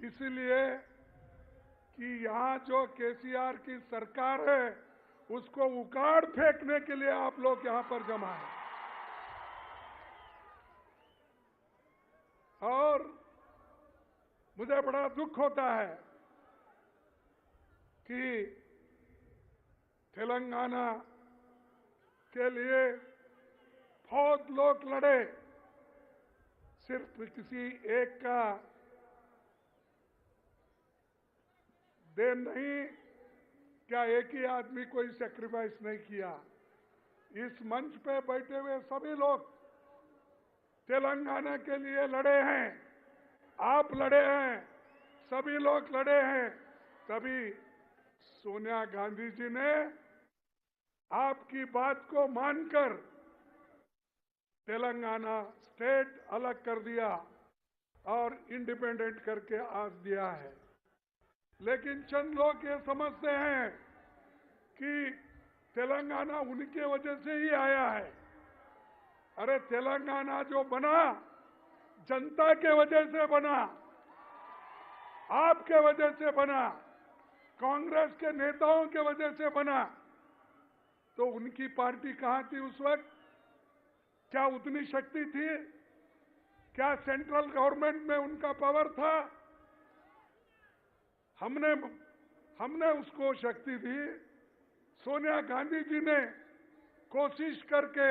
इसलिए कि यहाँ जो केसीआर की सरकार है उसको उखाड़ फेंकने के लिए आप लोग यहाँ पर जमा हैं। और मुझे बड़ा दुख होता है कि तेलंगाना के लिए बहुत लोग लड़े, सिर्फ किसी एक का देन नहीं, क्या एक ही आदमी कोई सैक्रिफाइस नहीं किया। इस मंच पे बैठे हुए सभी लोग तेलंगाना के लिए लड़े हैं, आप लड़े हैं, सभी लोग लड़े हैं। तभी सोनिया गांधी जी ने आपकी बात को मानकर तेलंगाना स्टेट अलग कर दिया और इंडिपेंडेंट करके आज दिया है। लेकिन चंद लोग ये समझते हैं कि तेलंगाना उनके वजह से ही आया है। अरे तेलंगाना जो बना जनता के वजह से बना, आपके वजह से बना, कांग्रेस के नेताओं के वजह से बना। तो उनकी पार्टी कहां थी उस वक्त? क्या उतनी शक्ति थी? क्या सेंट्रल गवर्नमेंट में उनका पावर था? हमने उसको शक्ति दी। सोनिया गांधी जी ने कोशिश करके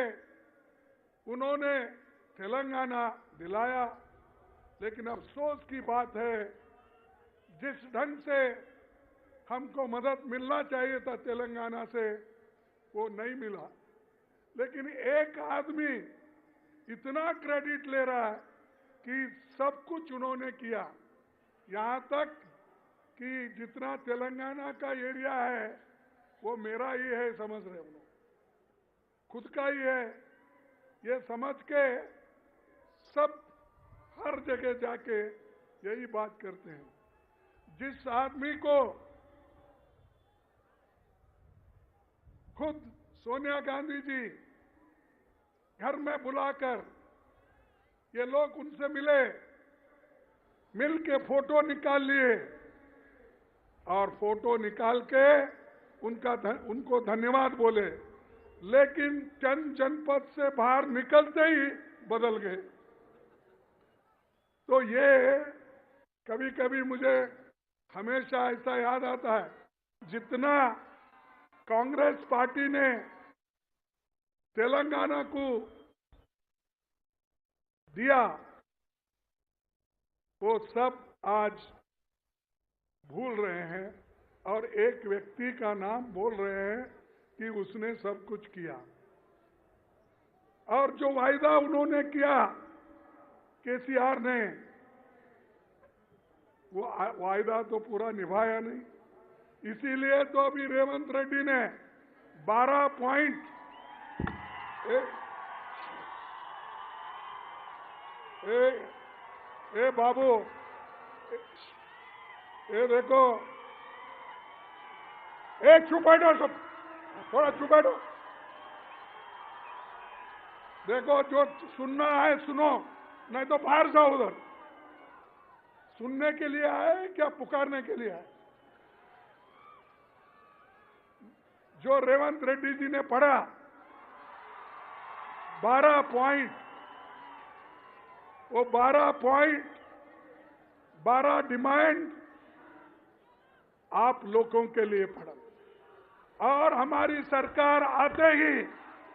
उन्होंने तेलंगाना दिलाया। लेकिन अफसोस की बात है, जिस ढंग से हमको मदद मिलना चाहिए था तेलंगाना से, वो नहीं मिला। लेकिन एक आदमी इतना क्रेडिट ले रहा है कि सब कुछ उन्होंने किया, यहां तक कि जितना तेलंगाना का एरिया है वो मेरा ही है, समझ रहे हो, खुद का ही है, ये समझ के सब हर जगह जाके यही बात करते हैं। जिस आदमी को खुद सोनिया गांधी जी घर में बुलाकर ये लोग उनसे मिले, मिल के फोटो निकाल लिए और फोटो निकाल के उनको धन्यवाद बोले, लेकिन चंद जनपद से बाहर निकलते ही बदल गए। तो ये कभी कभी मुझे हमेशा ऐसा याद आता है, जितना कांग्रेस पार्टी ने तेलंगाना को दिया वो सब आज भूल रहे हैं और एक व्यक्ति का नाम बोल रहे हैं कि उसने सब कुछ किया। और जो वायदा उन्होंने किया केसीआर ने, वो वायदा तो पूरा निभाया नहीं। इसीलिए तो अभी रेवंत रेड्डी ने 12 पॉइंट बाबू, ये देखो, चुप बैठो, सब थोड़ा चुप बैठो। देखो, जो सुनना है सुनो, नहीं तो बाहर जाओ। उधर सुनने के लिए आए क्या पुकारने के लिए आए? जो रेवंत रेड्डी जी ने पढ़ा 12 पॉइंट, वो 12 पॉइंट, 12 डिमांड आप लोगों के लिए पड़ा। और हमारी सरकार आते ही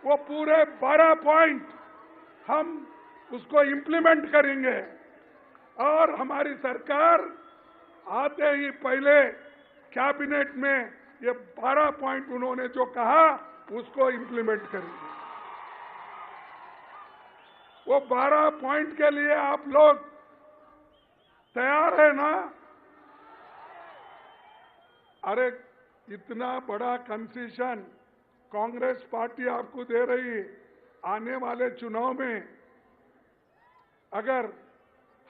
वो पूरे 12 पॉइंट हम उसको इम्प्लीमेंट करेंगे। और हमारी सरकार आते ही पहले कैबिनेट में ये 12 पॉइंट उन्होंने जो कहा उसको इम्प्लीमेंट करेंगे। वो 12 पॉइंट के लिए आप लोग तैयार है ना? अरे इतना बड़ा कंसेशन कांग्रेस पार्टी आपको दे रही है। आने वाले चुनाव में अगर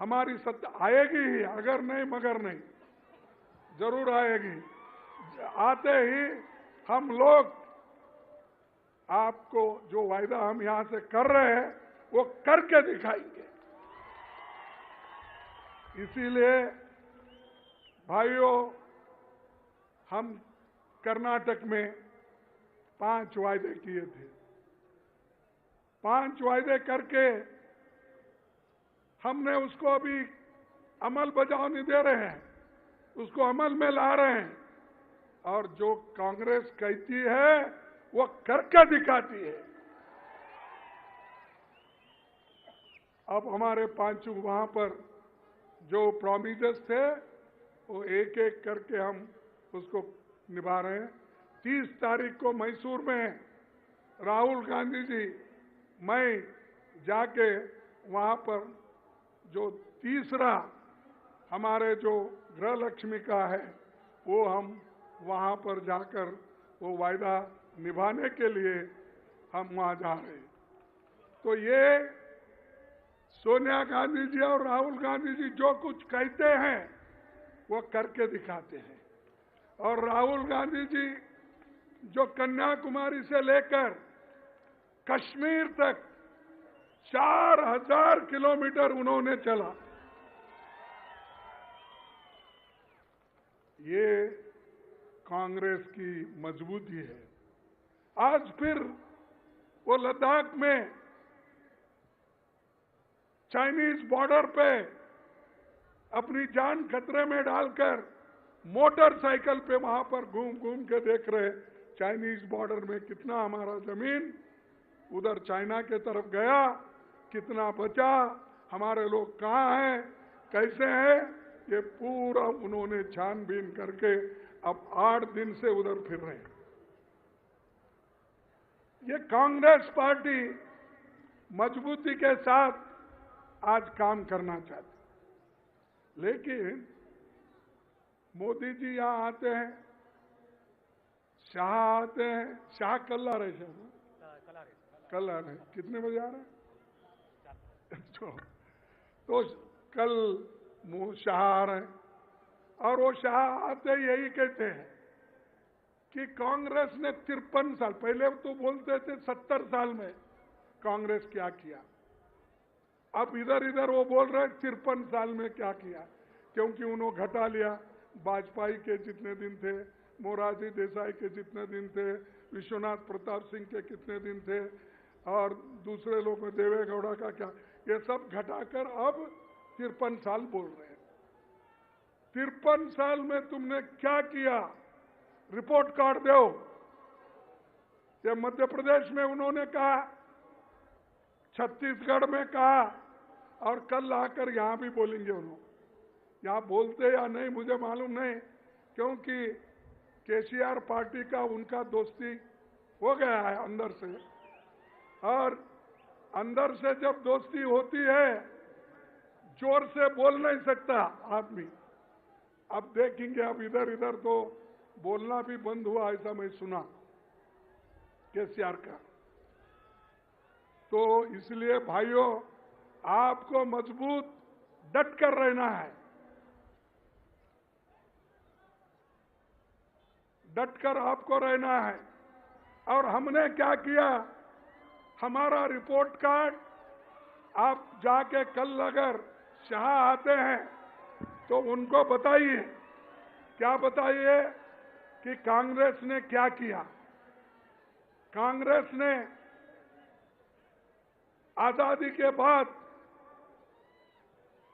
हमारी सत्ता आएगी ही, अगर नहीं मगर नहीं, जरूर आएगी। आते ही हम लोग आपको जो वायदा हम यहां से कर रहे हैं वो करके दिखाएंगे। इसीलिए भाइयों, हम कर्नाटक में 5 वायदे किए थे। 5 वायदे करके हमने उसको अभी अमल बजावनी दे रहे हैं, उसको अमल में ला रहे हैं। और जो कांग्रेस कहती है वो करके दिखाती है। अब हमारे 5 वहां पर जो प्रॉमिसेस थे वो एक एक करके हम उसको निभा रहे हैं। 30 तारीख को मैसूर में राहुल गांधी जी, मैं जाके वहां पर जो तीसरा हमारे जो गृह लक्ष्मी का है वो हम वहां पर जाकर वो वायदा निभाने के लिए हम वहां जा रहे हैं। तो ये सोनिया गांधी जी और राहुल गांधी जी जो कुछ कहते हैं वो करके दिखाते हैं। और राहुल गांधी जी जो कन्याकुमारी से लेकर कश्मीर तक 4000 किलोमीटर उन्होंने चला। ये कांग्रेस की मजबूती है। आज फिर वो लद्दाख में चाइनीज बॉर्डर पे अपनी जान खतरे में डालकर मोटरसाइकिल पे वहां पर घूम घूम के देख रहे चाइनीज बॉर्डर में कितना हमारा जमीन उधर चाइना के तरफ गया, कितना बचा, हमारे लोग कहाँ हैं, कैसे हैं, ये पूरा उन्होंने छानबीन करके अब 8 दिन से उधर फिर रहे हैं। ये कांग्रेस पार्टी मजबूती के साथ आज काम करना चाहती, लेकिन मोदी जी यहाँ आते हैं, शाह आते हैं। शाह कल आ रहे हैं, कल आ रहे हैं, कितने बजे आ रहे हैं? तो कल शाह आ रहे हैं और वो शाह आते यही कहते हैं कि कांग्रेस ने 53 साल, पहले तो बोलते थे 70 साल में कांग्रेस क्या किया, अब इधर इधर वो बोल रहे 53 साल में क्या किया, क्योंकि उन्होंने घटा लिया। वाजपेयी के जितने दिन थे, मोरारजी देसाई के जितने दिन थे, विश्वनाथ प्रताप सिंह के कितने दिन थे और दूसरे लोग में देवेगौड़ा का क्या, ये सब घटाकर अब 53 साल बोल रहे हैं। 53 साल में तुमने क्या किया, रिपोर्ट कार्ड दो। ये मध्य प्रदेश में उन्होंने कहा, छत्तीसगढ़ में कहा और कल आकर यहां भी बोलेंगे उन्होंने। यहां बोलते या नहीं मुझे मालूम नहीं, क्योंकि केसीआर पार्टी का उनका दोस्ती हो गया है अंदर से, और अंदर से जब दोस्ती होती है जोर से बोल नहीं सकता आदमी। अब देखेंगे, अब इधर इधर तो बोलना भी बंद हुआ, ऐसा मैं सुना केसीआर का। तो इसलिए भाइयों, आपको मजबूत डट कर रहना है, डट कर आपको रहना है। और हमने क्या किया, हमारा रिपोर्ट कार्ड आप जाके कल अगर शाह आते हैं तो उनको बताइए, क्या बताइए कि कांग्रेस ने क्या किया। कांग्रेस ने आजादी के बाद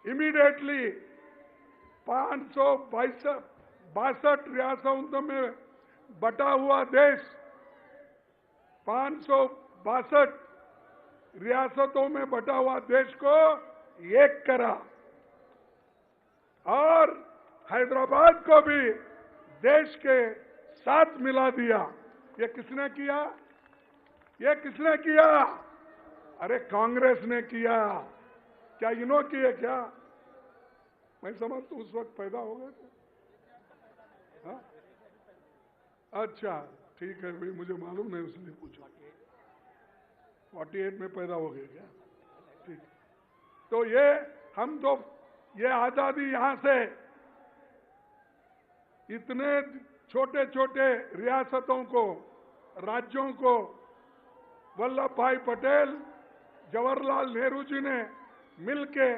इमीडिएटली 562 रियासतों में बटा हुआ देश, 562 रियासतों में बटा हुआ देश को एक करा और हैदराबाद को भी देश के साथ मिला दिया। ये किसने किया? ये किसने किया? अरे कांग्रेस ने किया। क्या इन्हों किए क्या? मैं समझ तो उस वक्त पैदा हो गए थे। हाँ? अच्छा ठीक है भाई, मुझे मालूम नहीं इसलिए पूछा। 48 में पैदा हो गए क्या? ठीक। तो ये हम तो ये आजादी यहां से इतने छोटे छोटे रियासतों को, राज्यों को वल्लभ भाई पटेल, जवाहरलाल नेहरू जी ने मिलके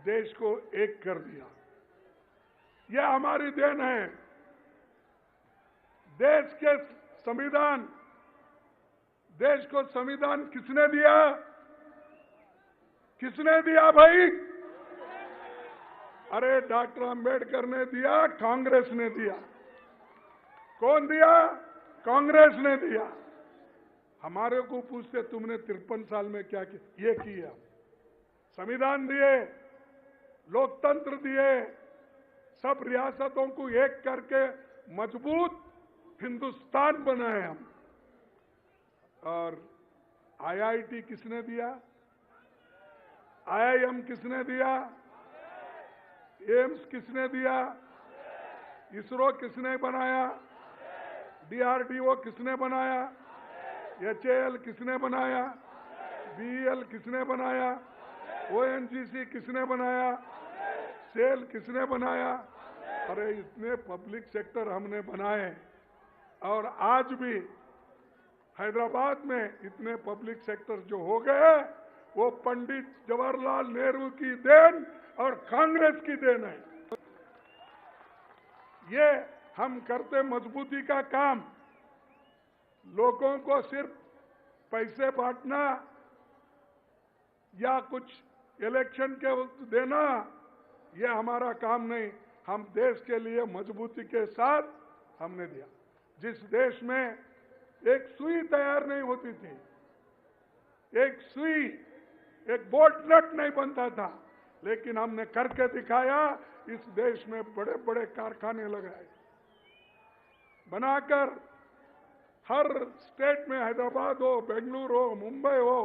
देश को एक कर दिया। यह हमारी देन है। देश के संविधान, देश को संविधान किसने दिया? किसने दिया भाई? अरे डॉक्टर अंबेडकर ने दिया, कांग्रेस ने दिया। कौन दिया? कांग्रेस ने दिया। हमारे को पूछते तुमने 53 साल में क्या किया? ये किया, संविधान दिए, लोकतंत्र दिए, सब रियासतों को एक करके मजबूत हिंदुस्तान बनाए हम। और आईआईटी किसने दिया? आईआईएम किसने दिया? एम्स किसने दिया? इसरो किसने बनाया? डीआरडीओ किसने बनाया? एचएएल किसने बनाया? बीईएल किसने बनाया? ओएनजीसी किसने बनाया? सेल किसने बनाया? अरे इतने पब्लिक सेक्टर हमने बनाए, और आज भी हैदराबाद में इतने पब्लिक सेक्टर जो हो गए वो पंडित जवाहरलाल नेहरू की देन और कांग्रेस की देन है। ये हम करते मजबूती का काम। लोगों को सिर्फ पैसे बांटना या कुछ इलेक्शन के देना, ये हमारा काम नहीं। हम देश के लिए मजबूती के साथ हमने दिया। जिस देश में एक सुई तैयार नहीं होती थी, एक सुई, एक बोल्ट नट नहीं बनता था, लेकिन हमने करके दिखाया। इस देश में बड़े बड़े कारखाने लगाए, बनाकर हर स्टेट में, हैदराबाद हो, बेंगलुरु हो, मुंबई हो,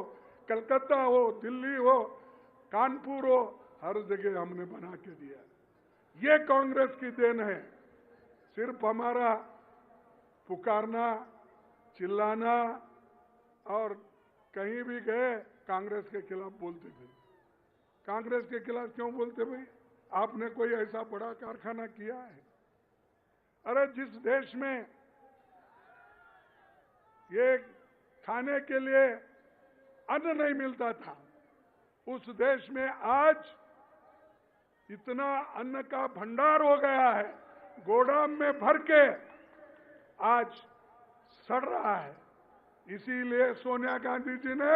कलकत्ता हो, दिल्ली हो, कानपुर हो, हर जगह हमने बना के दिया। ये कांग्रेस की देन है। सिर्फ हमारा पुकारना, चिल्लाना और कहीं भी गए कांग्रेस के खिलाफ बोलते थे। कांग्रेस के खिलाफ क्यों बोलते भाई? आपने कोई ऐसा बड़ा कारखाना किया है? अरे जिस देश में ये खाने के लिए अन्न नहीं मिलता था, उस देश में आज इतना अन्न का भंडार हो गया है, गोदाम में भर के आज सड़ रहा है। इसीलिए सोनिया गांधी जी ने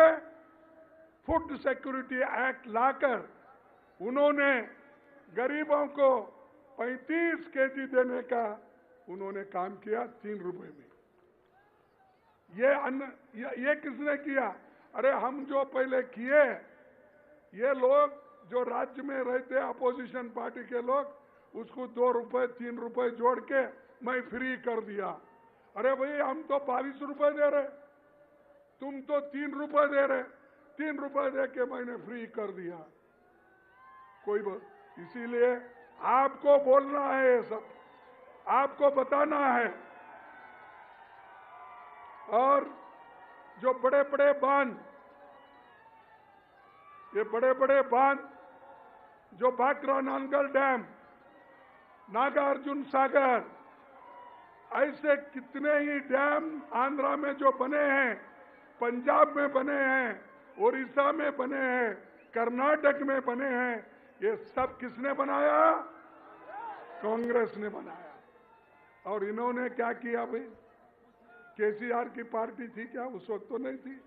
फूड सिक्योरिटी एक्ट लाकर उन्होंने गरीबों को 35 केजी देने का उन्होंने काम किया 3 रुपए में। ये अन्न ये किसने किया? अरे हम जो पहले किए, ये लोग जो राज्य में रहते अपोजिशन पार्टी के लोग, उसको 2 रुपए 3 रुपए जोड़ के मैं फ्री कर दिया। अरे भाई हम तो 22 रुपए दे रहे, तुम तो 3 रुपए दे रहे, 3 रुपए दे के मैंने फ्री कर दिया। कोई इसीलिए आपको बोलना है, ये सब आपको बताना है। और जो बड़े बड़े बांध, ये बड़े बड़े बांध जो भाखरा नानगल डैम, नागार्जुन सागर, ऐसे कितने ही डैम आंध्रा में जो बने हैं, पंजाब में बने हैं, ओडिशा में बने हैं, कर्नाटक में बने हैं, ये सब किसने बनाया? कांग्रेस ने बनाया। और इन्होंने क्या किया भाई? केसीआर की पार्टी थी क्या? उस वक्त तो नहीं थी।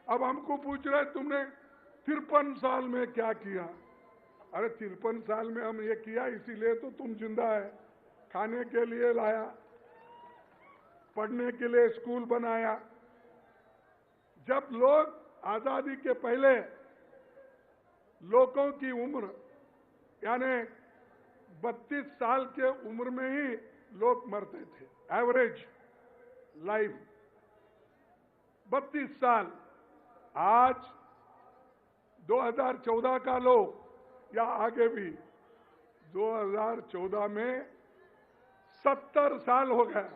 अब हमको पूछ रहे तुमने 53 साल में क्या किया? अरे 53 साल में हम ये किया इसीलिए तो तुम जिंदा है। खाने के लिए लाया, पढ़ने के लिए स्कूल बनाया। जब लोग आजादी के पहले लोगों की उम्र यानी 32 साल के उम्र में ही लोग मरते थे, एवरेज लाइफ 32 साल। आज 2014 का लो या आगे भी 2014 में 70 साल हो गया,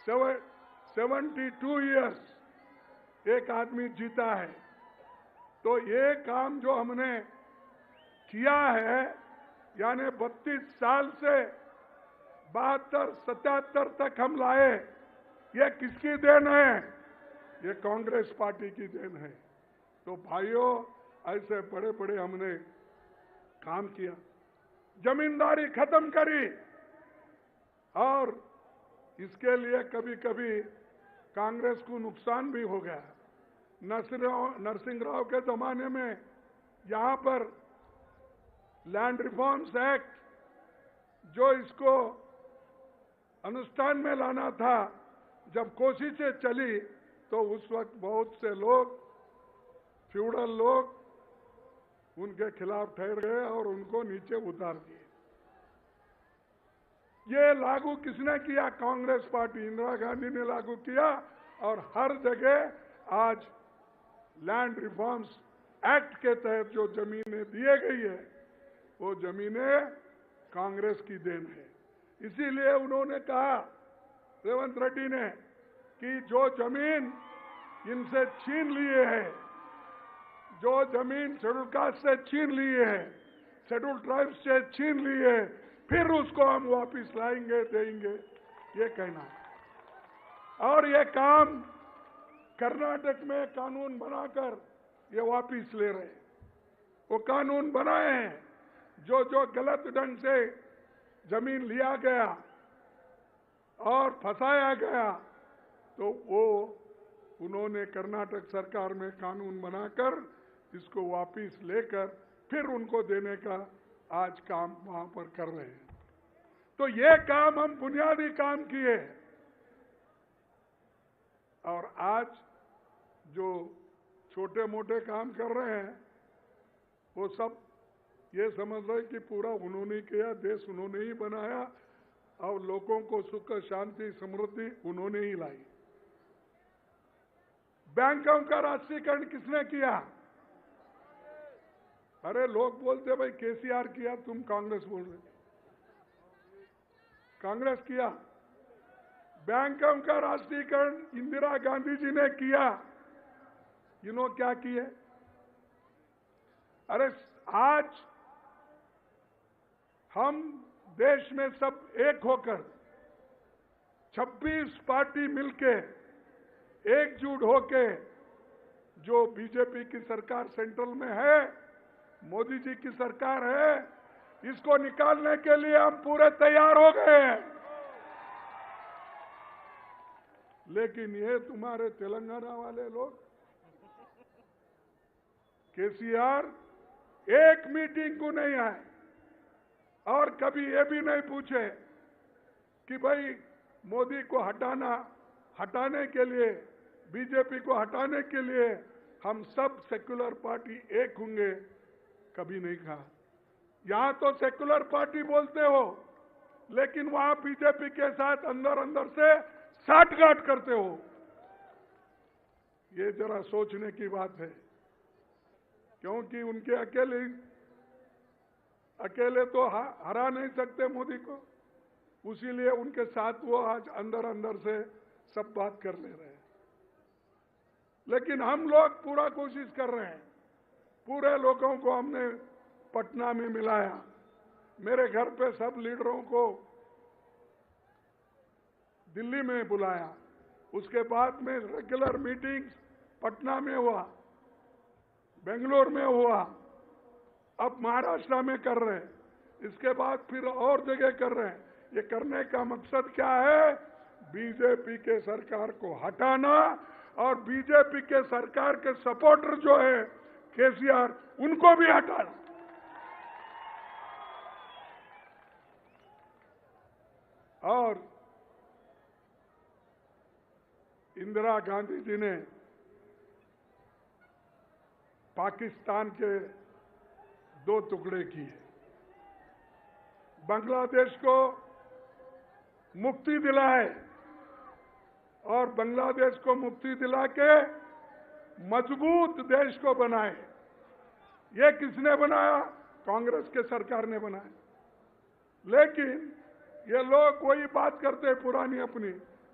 72 इयर्स एक आदमी जीता है। तो ये काम जो हमने किया है, यानी 32 साल से 72, 77 तक हम लाए, ये किसकी देन है? ये कांग्रेस पार्टी की देन है। तो भाइयों, ऐसे बड़े बड़े हमने काम किया। जमींदारी खत्म करी और इसके लिए कभी कभी कांग्रेस को नुकसान भी हो गया। नरसिंह राव के जमाने में यहां पर लैंड रिफॉर्म्स एक्ट जो इसको अनुष्ठान में लाना था, जब कोशिशें चली तो उस वक्त बहुत से लोग, फ्यूडल लोग, उनके खिलाफ ठहर गए और उनको नीचे उतार दिए। ये लागू किसने किया? कांग्रेस पार्टी, इंदिरा गांधी ने लागू किया और हर जगह आज लैंड रिफॉर्म्स एक्ट के तहत जो जमीनें दिए गई है वो जमीनें कांग्रेस की देन है। इसीलिए उन्होंने कहा, रेवंत रेड्डी ने, कि जो जमीन इनसे छीन लिए है, जो जमीन शेड्यूल कास्ट से छीन लिए है, शेड्यूल ट्राइब्स से छीन लिए है, फिर उसको हम वापस लाएंगे, देंगे, ये कहना है। और ये काम कर्नाटक में कानून बनाकर ये वापस ले रहे हैं। वो कानून बनाए हैं, जो जो गलत ढंग से जमीन लिया गया और फंसाया गया, तो वो उन्होंने कर्नाटक सरकार में कानून बनाकर इसको वापस लेकर फिर उनको देने का आज काम वहां पर कर रहे हैं। तो ये काम हम बुनियादी काम किए और आज जो छोटे मोटे काम कर रहे हैं वो सब ये समझ रहे कि पूरा उन्होंने किया, देश उन्होंने ही बनाया और लोगों को सुख शांति समृद्धि उन्होंने ही लाई। बैंकों का राष्ट्रीयकरण किसने किया? अरे लोग बोलते भाई केसीआर किया, तुम कांग्रेस बोल रहे। कांग्रेस किया। बैंकों का राष्ट्रीयकरण इंदिरा गांधी जी ने किया। इन्होंने क्या किए? अरे आज हम देश में सब एक होकर 26 पार्टी मिलके एकजुट होके जो बीजेपी की सरकार सेंट्रल में है, मोदी जी की सरकार है, इसको निकालने के लिए हम पूरे तैयार हो गए हैं। लेकिन ये तुम्हारे तेलंगाना वाले लोग, केसीआर एक मीटिंग को नहीं आए और कभी ये भी नहीं पूछे कि भाई मोदी को हटाने के लिए, बीजेपी को हटाने के लिए हम सब सेक्युलर पार्टी एक होंगे, कभी नहीं कहा। यहां तो सेक्युलर पार्टी बोलते हो, लेकिन वहां बीजेपी के साथ अंदर अंदर से साठगांठ करते हो। ये जरा सोचने की बात है, क्योंकि उनके अकेले तो हरा नहीं सकते मोदी को, उसीलिए उनके साथ वो आज अंदर अंदर से सब बात कर ले रहे हैं। लेकिन हम लोग पूरा कोशिश कर रहे हैं। पूरे लोगों को हमने पटना में मिलाया, मेरे घर पे सब लीडरों को दिल्ली में बुलाया, उसके बाद में रेगुलर मीटिंग्स पटना में हुआ, बेंगलोर में हुआ, अब महाराष्ट्र में कर रहे हैं, इसके बाद फिर और जगह कर रहे हैं। ये करने का मकसद क्या है? बीजेपी के सरकार को हटाना और बीजेपी के सरकार के सपोर्टर जो है केसीआर, उनको भी हटाना। और इंदिरा गांधी जी ने पाकिस्तान के 2 टुकड़े किए, बांग्लादेश को मुक्ति दिलाए और बांग्लादेश को मुक्ति दिला के मजबूत देश को बनाए। ये किसने बनाया? कांग्रेस के सरकार ने बनाया। लेकिन ये लोग वही बात करते पुरानी अपनी,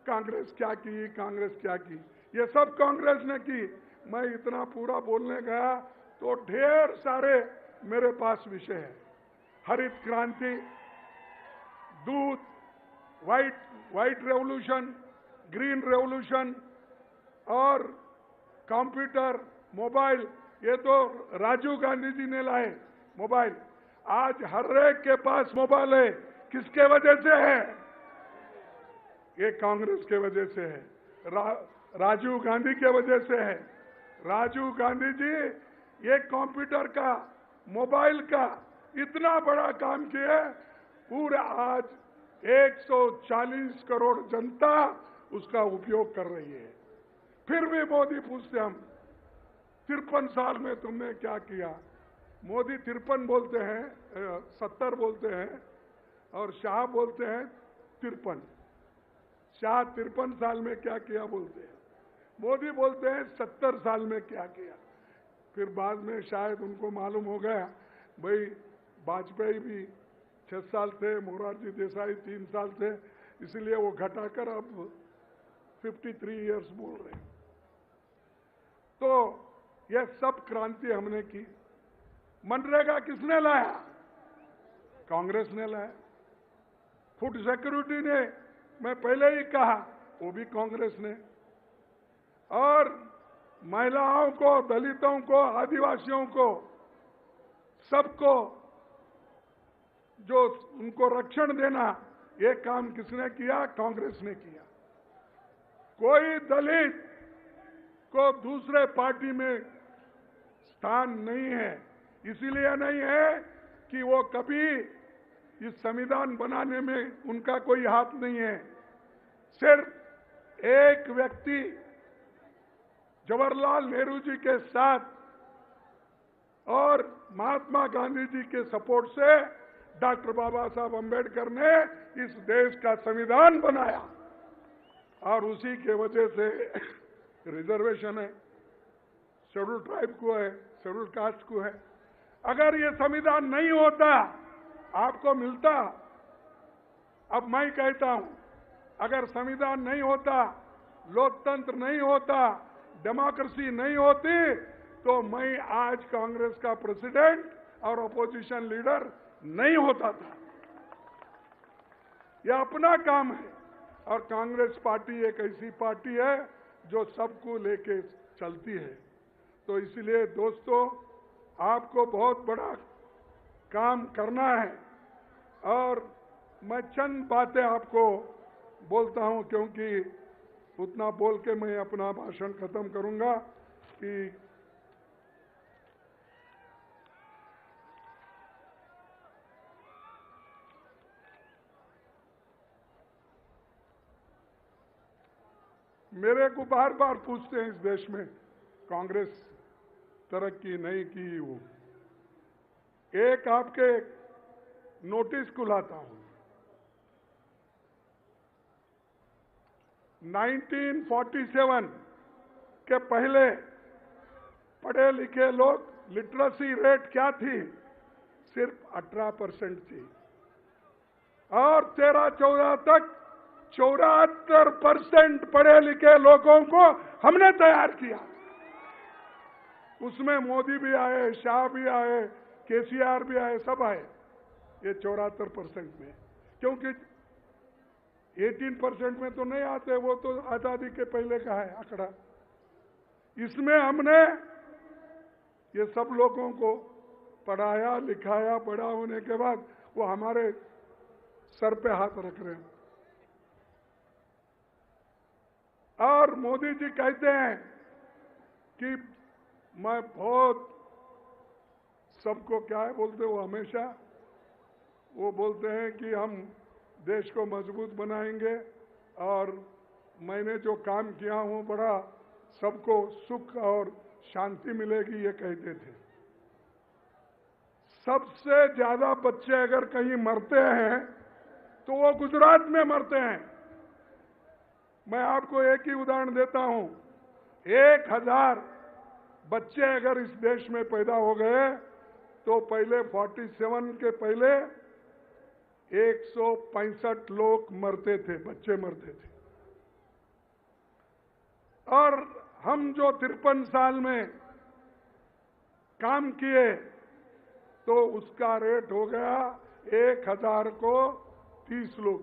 कांग्रेस क्या की, कांग्रेस क्या की। ये सब कांग्रेस ने की। मैं इतना पूरा बोलने गया तो ढेर सारे मेरे पास विषय है। हरित क्रांति, दूध, व्हाइट रेवोल्यूशन, ग्रीन रेवोल्यूशन और कंप्यूटर, मोबाइल, ये तो राजीव गांधी जी ने लाए मोबाइल। आज हर एक के पास मोबाइल है, किसके वजह से है? ये कांग्रेस के वजह से है, राजीव गांधी के वजह से है। राजीव गांधी जी ये कंप्यूटर का, मोबाइल का इतना बड़ा काम किया, पूरे आज 140 करोड़ जनता उसका उपयोग कर रही है। फिर भी मोदी पूछते हम 53 साल में तुमने क्या किया? मोदी 53 बोलते हैं, 70 बोलते हैं और शाह बोलते हैं 53। शाह 53 साल में क्या किया बोलते हैं, मोदी बोलते हैं 70 साल में क्या किया। फिर बाद में शायद उनको मालूम हो गया भाई वाजपेयी भी 6 साल थे, मोरारजी देसाई 3 साल थे, इसलिए वो घटाकर अब 53 इयर्स बोल रहे हैं। तो यह सब क्रांति हमने की। मनरेगा किसने लाया? कांग्रेस ने लाया। फूड सिक्योरिटी ने, मैं पहले ही कहा, वो भी कांग्रेस ने। और महिलाओं को, दलितों को, आदिवासियों को, सबको जो उनको रक्षण देना, ये काम किसने किया? कांग्रेस ने किया। कोई दलित को दूसरे पार्टी में स्थान नहीं है, इसीलिए नहीं है कि वो कभी इस संविधान बनाने में उनका कोई हाथ नहीं है। सिर्फ एक व्यक्ति जवाहरलाल नेहरू जी के साथ और महात्मा गांधी जी के सपोर्ट से डॉक्टर बाबा साहब अम्बेडकर ने इस देश का संविधान बनाया और उसी के वजह से रिजर्वेशन है, शेड्यूल ट्राइब को है, शेड्यूल कास्ट को है। अगर ये संविधान नहीं होता आपको मिलता, अब मैं कहता हूं, अगर संविधान नहीं होता, लोकतंत्र नहीं होता, डेमोक्रेसी नहीं होती, तो मैं आज कांग्रेस का प्रेसिडेंट और अपोजिशन लीडर नहीं होता था। यह अपना काम है और कांग्रेस पार्टी एक ऐसी पार्टी है जो सबको लेके चलती है। तो इसलिए दोस्तों, आपको बहुत बड़ा काम करना है और मैं चंद बातें आपको बोलता हूं, क्योंकि उतना बोल के मैं अपना भाषण खत्म करूंगा कि मेरे को बार बार पूछते हैं इस देश में कांग्रेस तरक्की नहीं की। वो एक आपके नोटिस को लाता हूं, 1947 के पहले पढ़े लिखे लोग, लिटरेसी रेट क्या थी? सिर्फ 18% थी और 13-14 तक 74% पढ़े लिखे लोगों को हमने तैयार किया। उसमें मोदी भी आए, शाह भी आए, केसीआर भी आए, सब आए ये 74% में, क्योंकि 18% में तो नहीं आते, वो तो आजादी के पहले का है आंकड़ा। इसमें हमने ये सब लोगों को पढ़ाया लिखाया, बड़ा होने के बाद वो हमारे सर पे हाथ रख रहे हैं। और मोदी जी कहते हैं कि मैं बहुत सबको, क्या है बोलते वो हमेशा, वो बोलते हैं कि हम देश को मजबूत बनाएंगे और मैंने जो काम किया हूं बड़ा सबको सुख और शांति मिलेगी, ये कहते थे। सबसे ज्यादा बच्चे अगर कहीं मरते हैं तो वो गुजरात में मरते हैं। मैं आपको एक ही उदाहरण देता हूं, 1000 बच्चे अगर इस देश में पैदा हो गए तो पहले 47 के पहले 165 लोग मरते थे, बच्चे मरते थे। और हम जो 53 साल में काम किए तो उसका रेट हो गया 1000 को 30 लोग,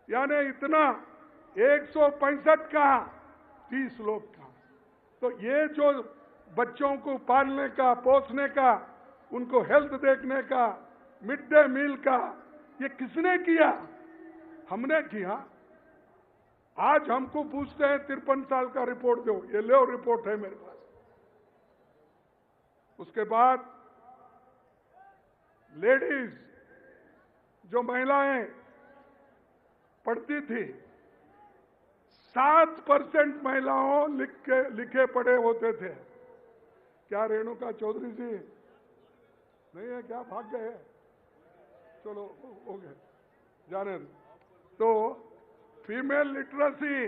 यानी इतना 165 का 30 लोग का। तो ये जो बच्चों को पालने का, पोसने का उनको हेल्थ देखने का, मिड डे मील का, ये किसने किया? हमने किया। आज हमको पूछते हैं 53 साल का रिपोर्ट दो, ये लो रिपोर्ट है मेरे पास। उसके बाद लेडीज, जो महिलाएं पढ़ती थी, 7% महिलाओं लिखे पढ़े होते थे। क्या रेणुका चौधरी जी नहीं है क्या? भाग गए? चलो हो गए, जाने दो। तो फीमेल लिटरेसी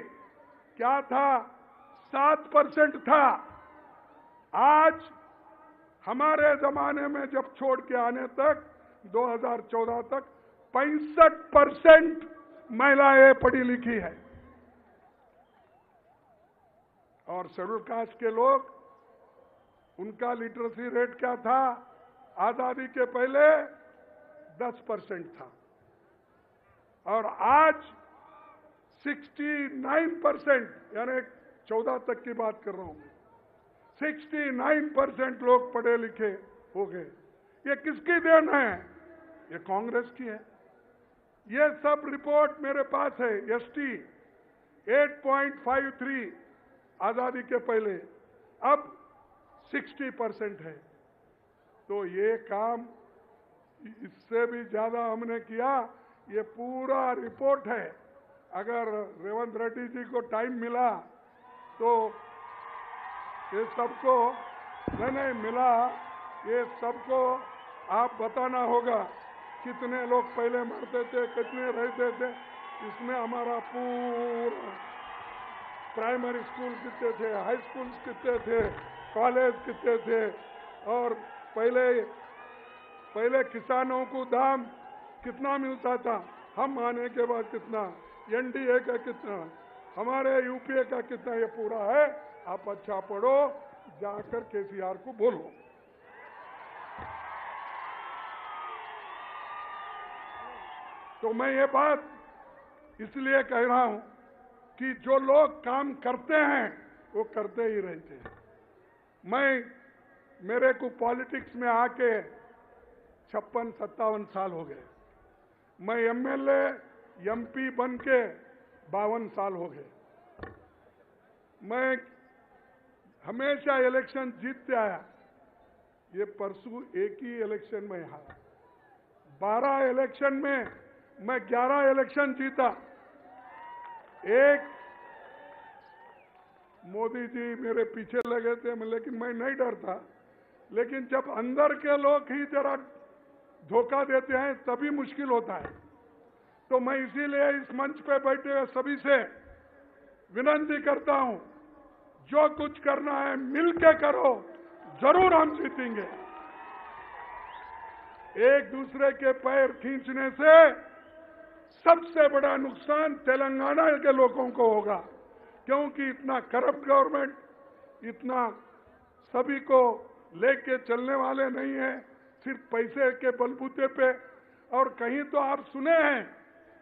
क्या था? 7% था। आज हमारे जमाने में जब छोड़ के आने तक 2014 तक 65% महिलाएं पढ़ी लिखी है। और शेड्यूल कास्ट के लोग, उनका लिटरेसी रेट क्या था? आजादी के पहले 10% था और आज 69%, यानी 14 तक की बात कर रहा हूं, 69% लोग पढ़े लिखे हो गए। ये किसकी देन है? ये कांग्रेस की है। ये सब रिपोर्ट मेरे पास है। एसटी 8.53 आजादी के पहले, अब 60% है। तो ये काम इससे भी ज्यादा हमने किया। ये पूरा रिपोर्ट है। अगर रेवंत रेड्डी जी को टाइम मिला तो ये सबको नहीं मिला, ये सबको आप बताना होगा कितने लोग पहले मरते थे, कितने रहते थे। इसमें हमारा पूरा प्राइमरी स्कूल कितने थे, हाई स्कूल कितने थे, कॉलेज कितने थे, और पहले किसानों को दाम कितना मिलता था, हम आने के बाद कितना, एनडीए का कितना, हमारे यूपीए का कितना, ये पूरा है। आप अच्छा पढ़ो, जाकर केसीआर को बोलो। तो मैं ये बात इसलिए कह रहा हूं कि जो लोग काम करते हैं वो करते ही रहते हैं। मेरे को पॉलिटिक्स में आके 56-57 साल हो गए। मैं एमएलए एमपी बन के 52 साल हो गए। मैं हमेशा इलेक्शन जीतते आया। ये परसों एक ही इलेक्शन में हारा। 12 इलेक्शन में मैं 11 इलेक्शन जीता। एक मोदी जी मेरे पीछे लगे थे, लेकिन मैं नहीं डरता। लेकिन जब अंदर के लोग ही जरा धोखा देते हैं तभी मुश्किल होता है। तो मैं इसीलिए इस मंच पे बैठे हुए सभी से विनती करता हूं, जो कुछ करना है मिलके करो, जरूर हम जीतेंगे। एक दूसरे के पैर खींचने से सबसे बड़ा नुकसान तेलंगाना के लोगों को होगा, क्योंकि इतना करप्ट गवर्नमेंट, इतना सभी को लेके चलने वाले नहीं है, सिर्फ पैसे के बलबूते पे। और कहीं तो आप सुने हैं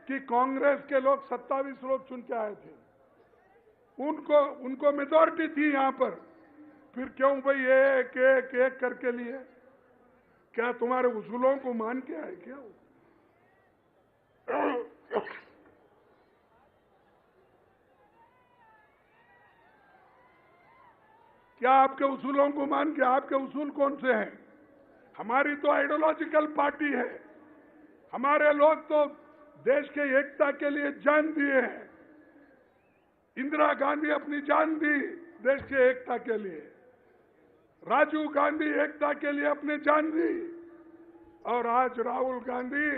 कि कांग्रेस के लोग 27 लोग चुन के आए थे, उनको मेजॉरिटी थी यहां पर, फिर क्यों भाई एक एक एक करके लिए? क्या तुम्हारे उसूलों को मान के आए क्या? क्या आपके उसूलों को मान के? आपके उसूल कौन से हैं? हमारी तो आइडियोलॉजिकल पार्टी है। हमारे लोग तो देश के एकता के लिए जान दिए हैं। इंदिरा गांधी अपनी जान दी देश के एकता के लिए, राजीव गांधी एकता के लिए अपनी जान दी, और आज राहुल गांधी